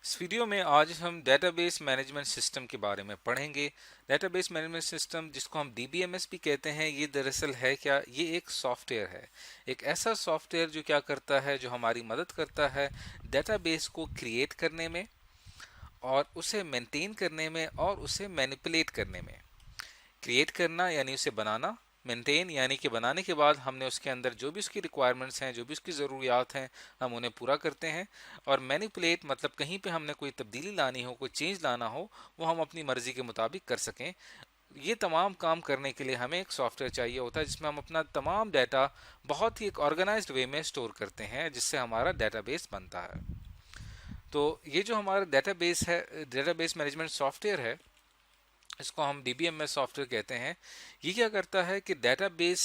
इस वीडियो में आज हम डेटाबेस मैनेजमेंट सिस्टम के बारे में पढ़ेंगे। डेटाबेस मैनेजमेंट सिस्टम जिसको हम डीबीएमएस भी कहते हैं, ये दरअसल है क्या? ये एक सॉफ्टवेयर है, एक ऐसा सॉफ्टवेयर जो क्या करता है, जो हमारी मदद करता है डेटाबेस को क्रिएट करने में और उसे मेंटेन करने में और उसे मैनिपुलेट करने में। क्रिएट करना यानी उसे बनाना, मेंटेन यानी कि बनाने के बाद हमने उसके अंदर जो भी उसकी रिक्वायरमेंट्स हैं, जो भी उसकी ज़रूरियात हैं, हम उन्हें पूरा करते हैं। और मैनिपुलेट मतलब कहीं पे हमने कोई तब्दीली लानी हो, कोई चेंज लाना हो, वो हम अपनी मर्जी के मुताबिक कर सकें। ये तमाम काम करने के लिए हमें एक सॉफ्टवेयर चाहिए होता है जिसमें हम अपना तमाम डाटा बहुत ही एक ऑर्गेनाइज्ड वे में स्टोर करते हैं, जिससे हमारा डाटाबेस बनता है। तो ये जो हमारा डाटाबेस है, डेटाबेस मैनेजमेंट सॉफ्टवेयर है, इसको हम डीबीएमएस सॉफ्टवेयर कहते हैं। ये क्या करता है कि डेटाबेस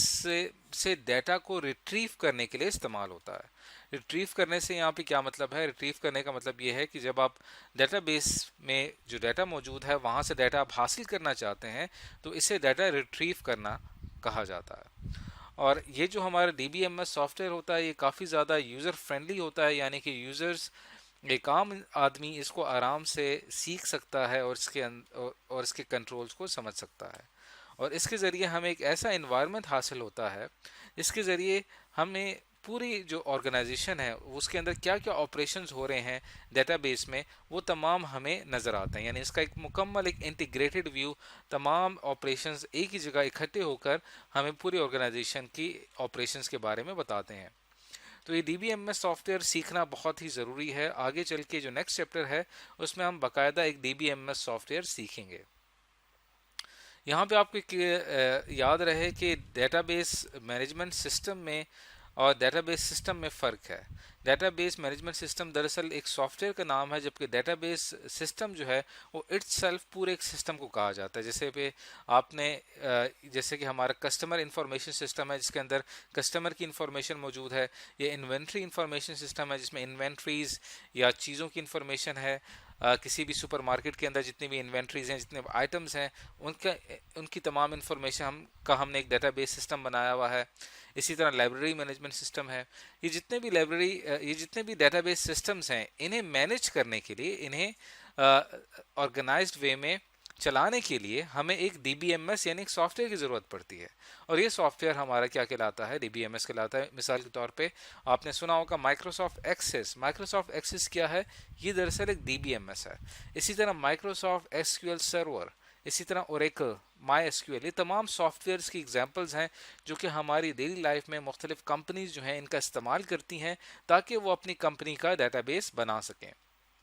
से डाटा को रिट्रीव करने के लिए इस्तेमाल होता है। रिट्रीव करने से यहाँ पे क्या मतलब है? रिट्रीव करने का मतलब ये है कि जब आप डेटाबेस में जो डाटा मौजूद है वहाँ से डाटा आप हासिल करना चाहते हैं, तो इसे डाटा रिट्रीव करना कहा जाता है। और ये जो हमारा डीबीएमएस सॉफ्टवेयर होता है, ये काफ़ी ज़्यादा यूज़र फ्रेंडली होता है, यानी कि यूज़र्स, एक आम आदमी इसको आराम से सीख सकता है और और इसके कंट्रोल्स को समझ सकता है। और इसके ज़रिए हमें एक ऐसा इन्वायरमेंट हासिल होता है जिसके ज़रिए हमें पूरी जो ऑर्गेनाइजेशन है उसके अंदर क्या क्या ऑपरेशंस हो रहे हैं डेटाबेस में, वो तमाम हमें नज़र आते हैं। यानी इसका एक मुकम्मल, एक इंटीग्रेटेड व्यू, तमाम ऑपरेशंस एक ही जगह इकट्ठे होकर हमें पूरी ऑर्गेनाइजेशन की ऑपरेशंस के बारे में बताते हैं। तो ये डीबीएमएस सॉफ्टवेयर सीखना बहुत ही ज़रूरी है। आगे चल के जो नेक्स्ट चैप्टर है उसमें हम बाकायदा एक डीबीएमएस सॉफ्टवेयर सीखेंगे। यहाँ पे आपको याद रहे कि डेटाबेस मैनेजमेंट सिस्टम में और डेटाबेस सिस्टम में फ़र्क है। डेटाबेस मैनेजमेंट सिस्टम दरअसल एक सॉफ्टवेयर का नाम है, जबकि डेटाबेस सिस्टम जो है वो इट्सेल्फ पूरे एक सिस्टम को कहा जाता है। जैसे पे आपने जैसे कि हमारा कस्टमर इंफॉर्मेशन सिस्टम है जिसके अंदर कस्टमर की इंफॉर्मेशन मौजूद है। ये इन्वेंट्री इंफॉर्मेशन सिस्टम है जिसमें इन्वेंट्रीज या चीज़ों की इंफॉर्मेशन है। किसी भी सुपरमार्केट के अंदर जितनी भी इन्वेंट्रीज हैं, जितने आइटम्स हैं, उनका उनकी तमाम इन्फॉर्मेशन हमने एक डेटाबेस सिस्टम बनाया हुआ है। इसी तरह लाइब्रेरी मैनेजमेंट सिस्टम है। ये जितने भी डेटाबेस सिस्टम्स हैं, इन्हें मैनेज करने के लिए, इन्हें ऑर्गेनाइज्ड वे में चलाने के लिए हमें एक डीबीएमएस यानी एक सॉफ्टवेयर की ज़रूरत पड़ती है। और ये सॉफ्टवेयर हमारा क्या कहलाता है? डीबीएमएस कहलाता है। मिसाल के तौर पे आपने सुना होगा माइक्रोसॉफ्ट एक्सेस। माइक्रोसॉफ्ट एक्सेस क्या है? ये दरअसल एक डीबीएमएस है। इसी तरह माइक्रोसॉफ्ट एसक्यूएल सर्वर, इसी तरह ओरेकल, माई एसक्यूएल, ये तमाम सॉफ्टवेयर्स की एग्जांपल्स हैं जो कि हमारी डेली लाइफ में मुख्तलिफ कंपनीज जो हैं इनका इस्तेमाल करती हैं ताकि वो अपनी कंपनी का डेटाबेस बना सकें।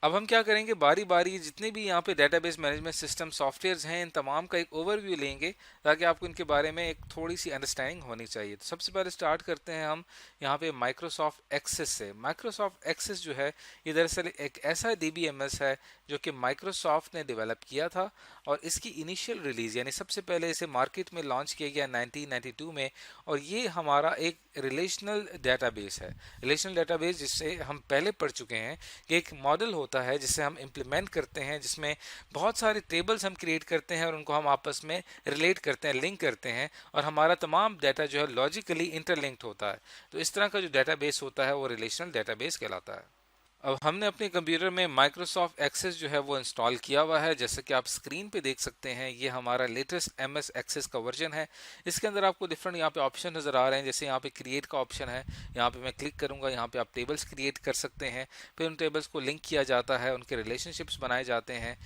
अब हम क्या करेंगे, बारी बारी जितने भी यहाँ पे डेटाबेस मैनेजमेंट सिस्टम सॉफ्टवेयर्स हैं, इन तमाम का एक ओवरव्यू लेंगे ताकि आपको इनके बारे में एक थोड़ी सी अंडरस्टैंडिंग होनी चाहिए। तो सबसे पहले स्टार्ट करते हैं हम यहाँ पे माइक्रोसॉफ्ट एक्सेस से। माइक्रोसॉफ्ट एक्सेस जो है ये दरअसल एक ऐसा डीबीएमएस है जो कि माइक्रोसॉफ्ट ने डेवलप किया था, और इसकी इनिशियल रिलीज यानी सबसे पहले इसे मार्केट में लॉन्च किया गया 1992 में। और ये हमारा एक रिलेशनल डेटाबेस है। रिलेशनल डेटाबेस जिससे हम पहले पढ़ चुके हैं कि एक मॉडल होता है जिसे हम इम्प्लीमेंट करते हैं, जिसमें बहुत सारे टेबल्स हम क्रिएट करते हैं और उनको हम आपस में रिलेट करते हैं, लिंक करते हैं, और हमारा तमाम डाटा जो है लॉजिकली इंटरलिंक्ड होता है। तो इस तरह का जो डेटाबेस होता है वो रिलेशनल डेटाबेस कहलाता है। अब हमने अपने कंप्यूटर में माइक्रोसॉफ्ट एक्सेस जो है वो इंस्टॉल किया हुआ है। जैसे कि आप स्क्रीन पे देख सकते हैं, ये हमारा लेटेस्ट एमएस एक्सेस का वर्जन है। इसके अंदर आपको डिफरेंट यहाँ पे ऑप्शन नज़र आ रहे हैं। जैसे यहाँ पे क्रिएट का ऑप्शन है, यहाँ पे मैं क्लिक करूँगा, यहाँ पे आप टेबल्स क्रिएट कर सकते हैं। फिर उन टेबल्स को लिंक किया जाता है, उनके रिलेशनशिप्स बनाए जाते हैं,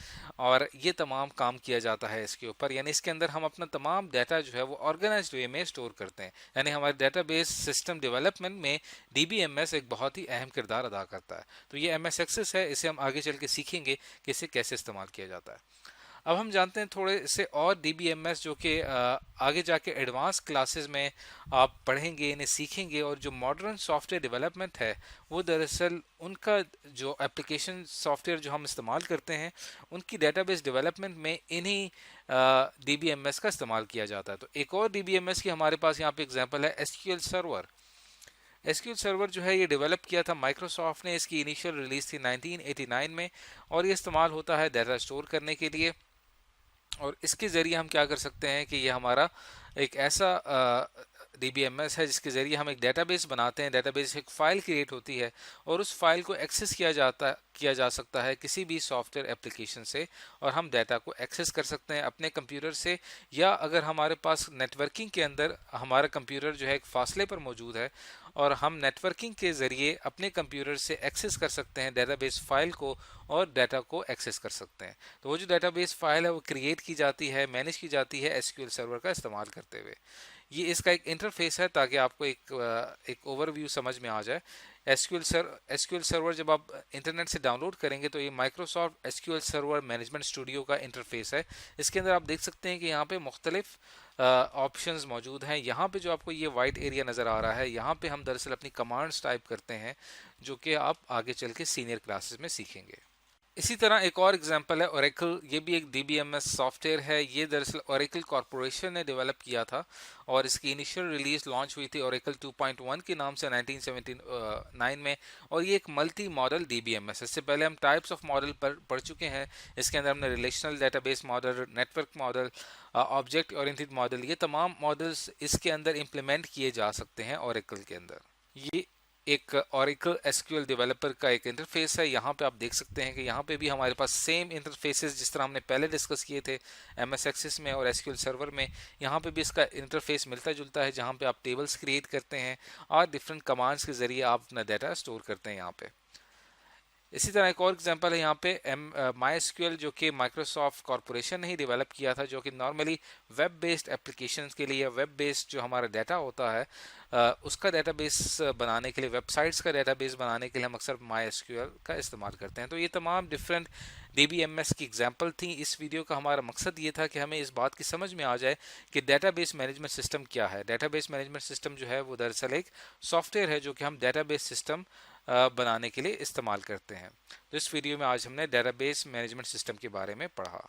और ये तमाम काम किया जाता है इसके ऊपर। यानी इसके अंदर हम अपना तमाम डाटा जो है वो ऑर्गेनाइज्ड वे में स्टोर करते हैं। यानी हमारे डाटाबेस सिस्टम डेवलपमेंट में डीबीएमएस एक बहुत ही अहम किरदार अदा करता है। तो ये एमएस एक्सेस है, इसे हम आगे चल के सीखेंगे कि इसे कैसे इस्तेमाल किया जाता है। अब हम जानते हैं थोड़े से और डीबीएमएस जो कि आगे जाके एडवांस क्लासेस में आप पढ़ेंगे, इन्हें सीखेंगे। और जो मॉडर्न सॉफ्टवेयर डेवलपमेंट है वो दरअसल उनका जो एप्लीकेशन सॉफ्टवेयर जो हम इस्तेमाल करते हैं उनकी डेटाबेस डेवलपमेंट में इन्हीं डीबीएमएस का इस्तेमाल किया जाता है। तो एक और डीबीएमएस की हमारे पास यहाँ पे एग्जांपल है एसक्यूएल सर्वर। एसक्यूएल सर्वर जो है ये डेवलप किया था माइक्रोसॉफ्ट ने। इसकी इनिशियल रिलीज थी 1989 में, और ये इस्तेमाल होता है डाटा स्टोर करने के लिए। और इसके ज़रिए हम क्या कर सकते हैं कि ये हमारा एक ऐसा DBMS है जिसके ज़रिए हम एक डेटाबेस बनाते हैं। डेटाबेस एक फ़ाइल क्रिएट होती है और उस फाइल को एक्सेस किया जा सकता है किसी भी सॉफ्टवेयर एप्लीकेशन से, और हम डाटा को एक्सेस कर सकते हैं अपने कंप्यूटर से, या अगर हमारे पास नेटवर्किंग के अंदर हमारा कंप्यूटर जो है एक फासले पर मौजूद है और हम नेटवर्किंग के ज़रिए अपने कंप्यूटर से एक्सेस कर सकते हैं डेटाबेस फाइल को और डाटा को एक्सेस कर सकते हैं। तो वो जो डेटाबेस फाइल है वो क्रिएट की जाती है, मैनेज की जाती है एसक्यूएल सर्वर का इस्तेमाल करते हुए। ये इसका एक इंटरफेस है ताकि आपको एक ओवरव्यू समझ में आ जाए। एसक्यूएल सर्वर जब आप इंटरनेट से डाउनलोड करेंगे तो ये Microsoft SQL server management studio का इंटरफेस है। इसके अंदर आप देख सकते हैं कि यहाँ पे मुख्तलिफ ऑप्शंस मौजूद हैं। यहाँ पे जो आपको ये वाइट एरिया नज़र आ रहा है, यहाँ पे हम दरअसल अपनी कमांड्स टाइप करते हैं जो कि आप आगे चल के सीनियर क्लासेस में सीखेंगे। इसी तरह एक और एग्जांपल है ओरेकल। ये भी एक DBMS सॉफ्टवेयर है। ये दरअसल ओरेकल कॉरपोरेशन ने डेवलप किया था और इसकी इनिशियल रिलीज लॉन्च हुई थी ओरेकल 2.1 के नाम से 1979 में, और ये एक मल्टी मॉडल DBMS है। इससे पहले हम टाइप्स ऑफ मॉडल पर पढ़ चुके हैं। इसके अंदर हमने relational database model, network model, object oriented model, ये तमाम मॉडल्स इसके अंदर इम्प्लीमेंट किए जा सकते हैं ओरेकल के अंदर। ये एक Oracle SQL डेवलपर का एक इंटरफेस है। यहाँ पे आप देख सकते हैं कि यहाँ पे भी हमारे पास सेम इंटरफेसेस जिस तरह हमने पहले डिस्कस किए थे MS Access में और SQL सर्वर में, यहाँ पे भी इसका इंटरफेस मिलता जुलता है, जहाँ पे आप टेबल्स क्रिएट करते हैं और डिफरेंट कमांड्स के जरिए आप अपना डाटा स्टोर करते हैं यहाँ पे। इसी तरह एक और एग्जांपल है यहाँ पे MySQL, जो कि माइक्रोसॉफ्ट कॉरपोरेशन ने ही डेवलप किया था, जो कि नॉर्मली वेब बेस्ड एप्लीकेशंस के लिए, वेब बेस्ड जो हमारा डाटा होता है उसका डेटाबेस बनाने के लिए, वेबसाइट्स का डेटाबेस बनाने के लिए हम अक्सर MySQL का इस्तेमाल करते हैं। तो ये तमाम डिफरेंट DBMS की एग्जांपल थी। इस वीडियो का हमारा मकसद ये था कि हमें इस बात की समझ में आ जाए कि डेटाबेस मैनेजमेंट सिस्टम क्या है। डेटाबेस मैनेजमेंट सिस्टम जो है वो दरअसल एक सॉफ्टवेयर है जो कि हम डेटाबेस सिस्टम बनाने के लिए इस्तेमाल करते हैं। तो इस वीडियो में आज हमने डेटाबेस मैनेजमेंट सिस्टम के बारे में पढ़ा।